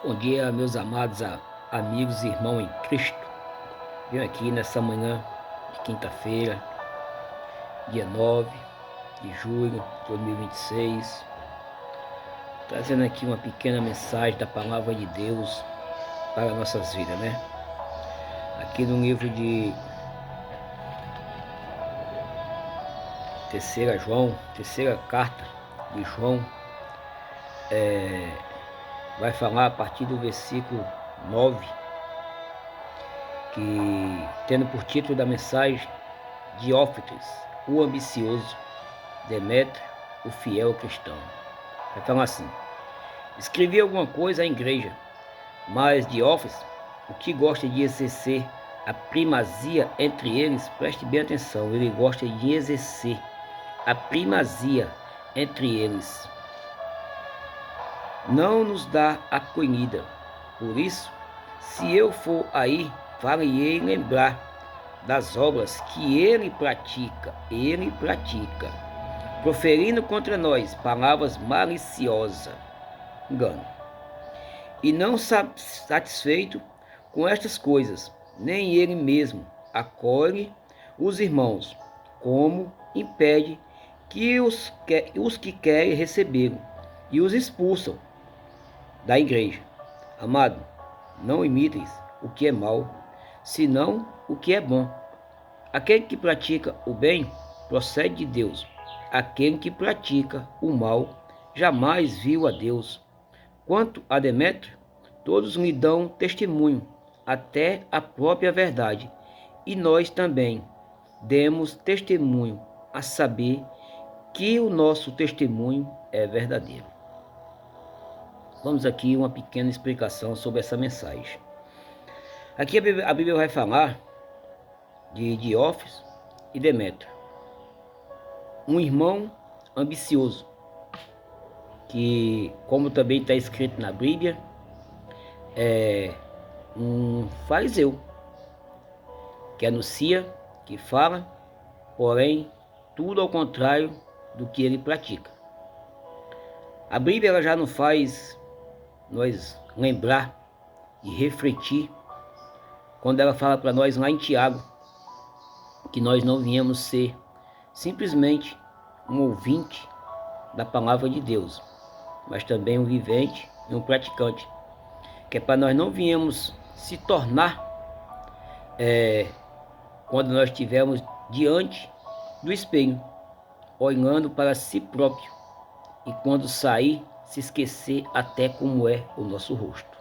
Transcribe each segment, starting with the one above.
Bom dia, meus amados amigos e irmãos em Cristo. Venho aqui nessa manhã de quinta-feira, dia 9 de julho de 2026, trazendo aqui uma pequena mensagem da palavra de Deus para nossas vidas, né? Aqui no livro de terceira carta de João, vai falar a partir do versículo 9, que tendo por título da mensagem Diófites, o ambicioso, Demétrio, o fiel cristão. Vai falar assim: escrevi alguma coisa à igreja, mas Diófites, o que gosta de exercer a primazia entre eles, preste bem atenção, ele gosta de exercer a primazia entre eles, não nos dá acolhida. Por isso, se eu for aí, farei lembrar das obras que ele pratica, proferindo contra nós palavras maliciosas, engano. E não satisfeito com estas coisas, nem ele mesmo acolhe os irmãos, como impede que os que querem recebê-lo e os expulsam da igreja. Amado, não imiteis o que é mal, senão o que é bom. Aquele que pratica o bem procede de Deus. Aquele que pratica o mal jamais viu a Deus. Quanto a Demétrio, todos lhe dão testemunho, até a própria verdade. E nós também demos testemunho, a saber que o nosso testemunho é verdadeiro. Vamos aqui uma pequena explicação sobre essa mensagem. Aqui a Bíblia vai falar de Diófites e Demétrio, um irmão ambicioso, que, como também está escrito na Bíblia, é um fariseu, que anuncia, que fala, porém, tudo ao contrário do que ele pratica. A Bíblia ela já não faz nós lembrar e refletir quando ela fala para nós lá em Tiago, que nós não viemos ser simplesmente um ouvinte da palavra de Deus, mas também um vivente e um praticante, que é para nós não viemos se tornar quando nós estivermos diante do espelho, olhando para si próprio, e quando sair, se esquecer até como é o nosso rosto.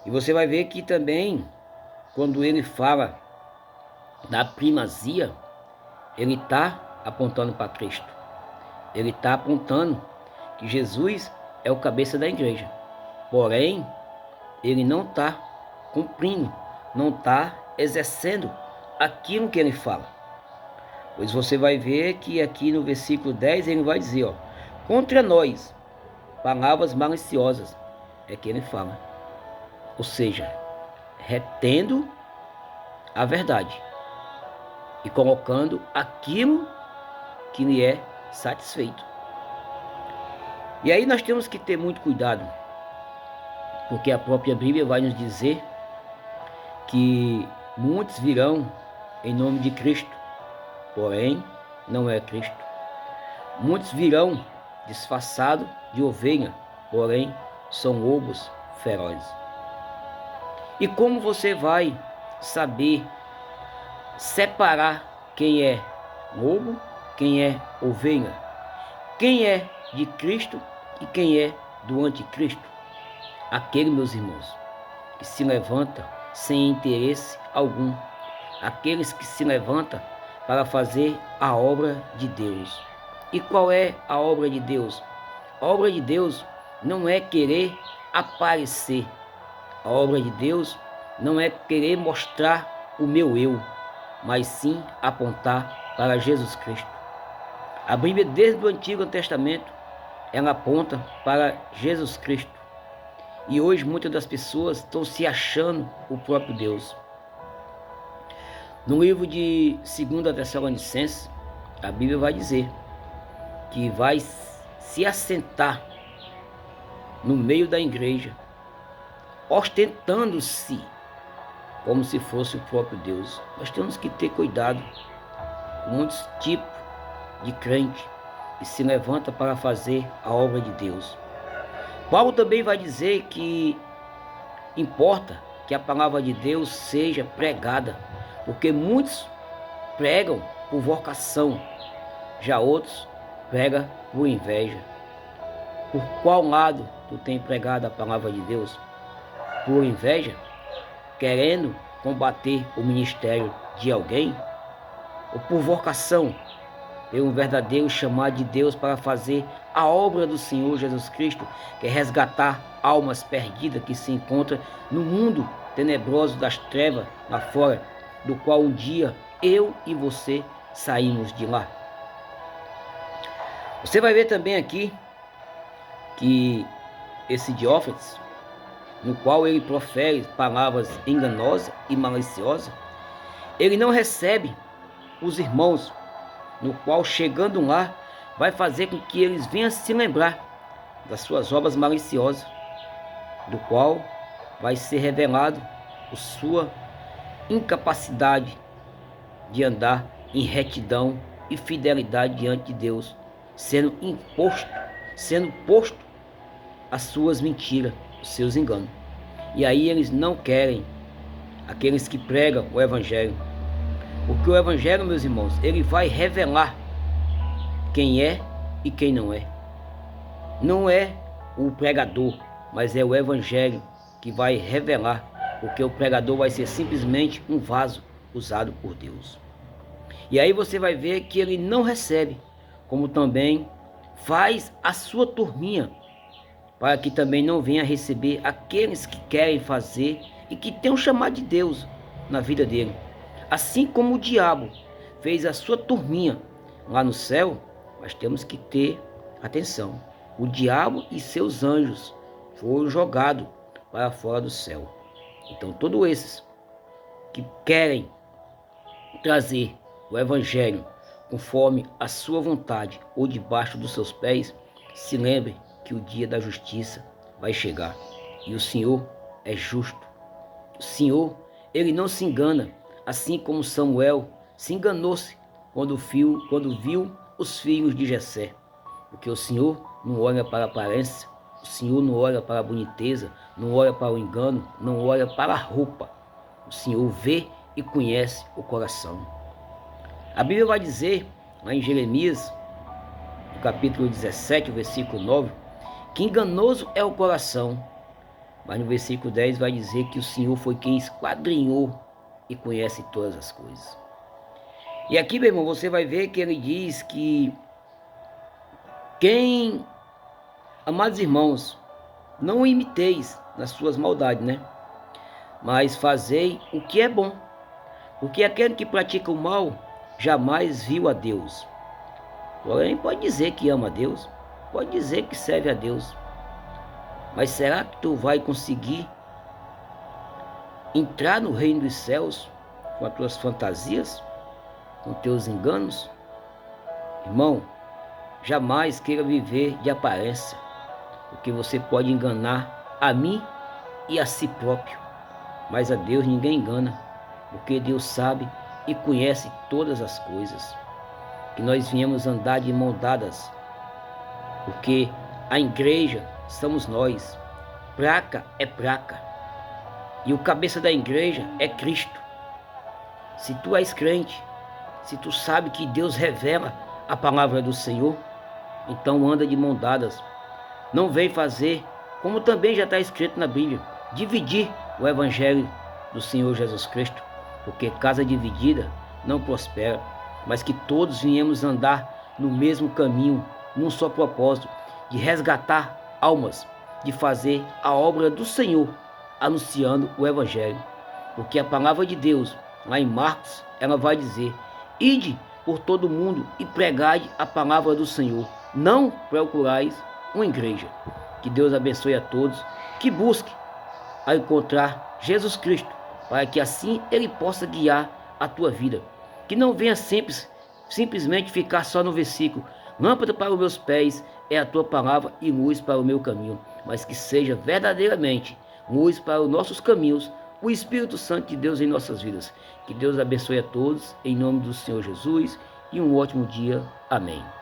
E você vai ver que também, quando ele fala da primazia, ele está apontando para Cristo. Ele está apontando que Jesus é o cabeça da igreja. Porém, ele não está cumprindo, não está exercendo aquilo que ele fala. Pois você vai ver que aqui no versículo 10 ele vai dizer, ó, contra nós, palavras maliciosas, é que ele fala. Ou seja, retendo a verdade e colocando aquilo que lhe é satisfeito. E aí nós temos que ter muito cuidado, porque a própria Bíblia vai nos dizer que muitos virão em nome de Cristo, porém não é Cristo. Muitos virão disfarçados de ovelha, porém são lobos ferozes. E como você vai saber separar quem é lobo, quem é ovelha, quem é de Cristo e quem é do anticristo? Aquele, meus irmãos, que se levanta sem interesse algum, aqueles que se levantam para fazer a obra de Deus. E qual é a obra de Deus? A obra de Deus não é querer aparecer. A obra de Deus não é querer mostrar o meu eu, mas sim apontar para Jesus Cristo. A Bíblia, desde o Antigo Testamento, ela aponta para Jesus Cristo. E hoje muitas das pessoas estão se achando o próprio Deus. No livro de 2 Tessalonicenses, a Bíblia vai dizer que vai se assentar no meio da igreja, ostentando-se como se fosse o próprio Deus. Nós temos que ter cuidado com muitos tipos de crente que se levanta para fazer a obra de Deus. Paulo também vai dizer que importa que a palavra de Deus seja pregada, porque muitos pregam por vocação, já outros pregam por inveja. Por qual lado tu tem pregado a palavra de Deus? Por inveja? Querendo combater o ministério de alguém? Ou por vocação? Ter um verdadeiro chamado de Deus para fazer a obra do Senhor Jesus Cristo, que é resgatar almas perdidas que se encontram no mundo tenebroso das trevas lá fora, do qual um dia eu e você saímos de lá. Você vai ver também aqui que esse Diófetes, no qual ele profere palavras enganosas e maliciosas, ele não recebe os irmãos, no qual, chegando lá, vai fazer com que eles venham se lembrar das suas obras maliciosas, do qual vai ser revelado a sua incapacidade de andar em retidão e fidelidade diante de Deus, sendo posto as suas mentiras, os seus enganos. E aí eles não querem, aqueles que pregam o Evangelho, porque o Evangelho, meus irmãos, ele vai revelar quem é e quem não é. Não é o pregador, mas é o Evangelho que vai revelar, porque o pregador vai ser simplesmente um vaso usado por Deus. E aí você vai ver que ele não recebe, como também faz a sua turminha, para que também não venha receber aqueles que querem fazer e que tem um chamado de Deus na vida dele. Assim como o diabo fez a sua turminha lá no céu, nós temos que ter atenção. O diabo e seus anjos foram jogados para fora do céu. Então todos esses que querem trazer o Evangelho conforme a sua vontade ou debaixo dos seus pés, se lembrem que o dia da justiça vai chegar. E o Senhor é justo. O Senhor, ele não se engana, assim como Samuel se enganou-se quando viu os filhos de Jessé. Porque o Senhor não olha para a aparência, o Senhor não olha para a boniteza, não olha para o engano, não olha para a roupa. O Senhor vê e conhece o coração. A Bíblia vai dizer, lá em Jeremias, no capítulo 17, versículo 9, que enganoso é o coração. Mas no versículo 10 vai dizer que o Senhor foi quem esquadrinhou e conhece todas as coisas. E aqui, meu irmão, você vai ver que ele diz que amados irmãos, não imiteis nas suas maldades, né? Mas fazei o que é bom, porque aquele que pratica o mal jamais viu a Deus. Porém, pode dizer que ama a Deus, pode dizer que serve a Deus, mas será que tu vai conseguir entrar no reino dos céus com as tuas fantasias, com teus enganos? Irmão, jamais queira viver de aparência, porque você pode enganar a mim e a si próprio, mas a Deus ninguém engana, porque Deus sabe e conhece todas as coisas. Que nós viemos andar de mãos dadas, porque a igreja somos nós, placa é placa, e o cabeça da igreja é Cristo. Se tu és crente, se tu sabe que Deus revela a palavra do Senhor, então anda de mãos dadas. Não vem fazer, como também já está escrito na Bíblia, dividir o Evangelho do Senhor Jesus Cristo, porque casa dividida não prospera, mas que todos viemos andar no mesmo caminho, num só propósito, de resgatar almas, de fazer a obra do Senhor, anunciando o Evangelho. Porque a palavra de Deus, lá em Marcos, ela vai dizer: ide por todo o mundo e pregai a palavra do Senhor. Não procurais uma igreja. Que Deus abençoe a todos, que busque a encontrar Jesus Cristo, para que assim Ele possa guiar a tua vida. Que não venha simplesmente ficar só no versículo: lâmpada para os meus pés é a tua palavra e luz para o meu caminho, mas que seja verdadeiramente luz para os nossos caminhos, o Espírito Santo de Deus em nossas vidas. Que Deus abençoe a todos, em nome do Senhor Jesus, e um ótimo dia. Amém.